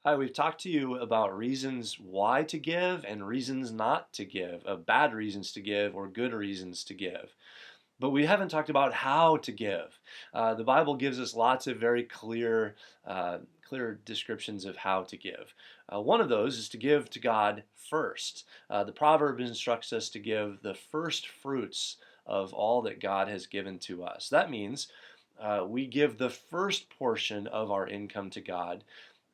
Hi, we've talked to you about reasons why to give and reasons not to give, bad reasons to give or good reasons to give. But we haven't talked about how to give. The Bible gives us lots of very clear descriptions of how to give. One of those is to give to God first. The proverb instructs us to give the first fruits of all that God has given to us. That means we give the first portion of our income to God,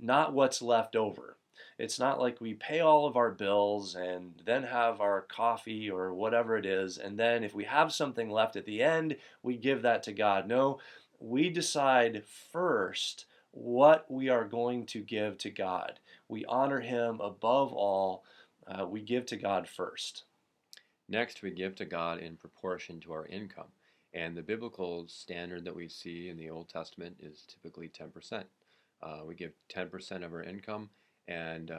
not what's left over. It's not like we pay all of our bills and then have our coffee or whatever it is, and then if we have something left at the end, we give that to God. No, we decide first what we are going to give to God. We honor Him above all. We give to God first. Next, we give to God in proportion to our income. And the biblical standard that we see in the Old Testament is typically 10%. We give 10% of our income, and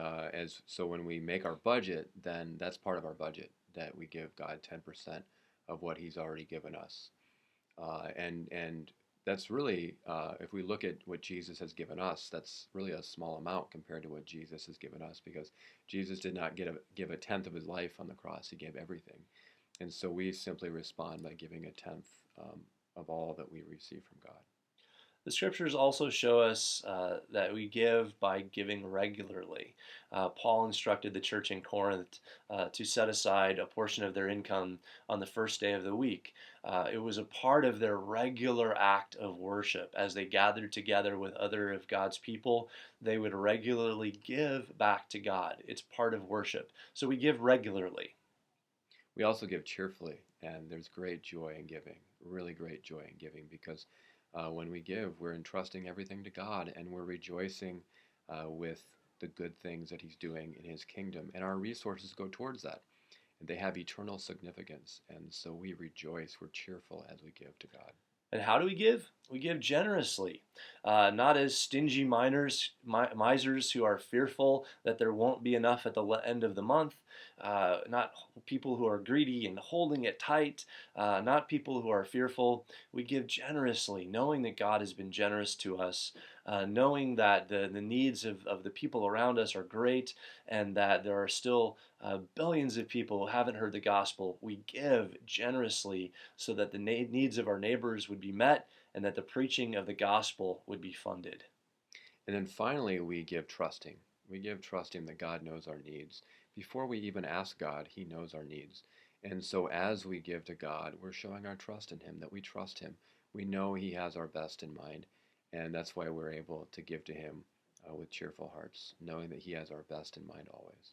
so when we make our budget, then that's part of our budget that we give God 10% of what He's already given us. And that's really, if we look at what Jesus has given us, that's really a small amount compared to what Jesus has given us, because Jesus did not give a tenth of His life on the cross. He gave everything. And so we simply respond by giving a tenth of all that we receive from God. The scriptures also show us that we give by giving regularly. Paul instructed the church in Corinth to set aside a portion of their income on the first day of the week. It was a part of their regular act of worship. As they gathered together with other of God's people, they would regularly give back to God. It's part of worship. So we give regularly. We also give cheerfully, and there's great joy in giving, really great joy in giving, because when we give, we're entrusting everything to God, and we're rejoicing with the good things that He's doing in His kingdom, and our resources go towards that. And they have eternal significance, and so we rejoice, we're cheerful as we give to God. And how do we give? We give generously, not as stingy misers who are fearful that there won't be enough at the end of the month, not people who are greedy and holding it tight, not people who are fearful. We give generously, knowing that God has been generous to us, knowing that the needs of the people around us are great and that there are still billions of people who haven't heard the gospel. We give generously so that the needs of our neighbors would be met and that the preaching of the gospel would be funded. And then finally, we give trusting. We give trusting that God knows our needs. Before we even ask God, He knows our needs. And so as we give to God, we're showing our trust in Him, that we trust Him. We know He has our best in mind, and that's why we're able to give to Him with cheerful hearts, knowing that He has our best in mind always.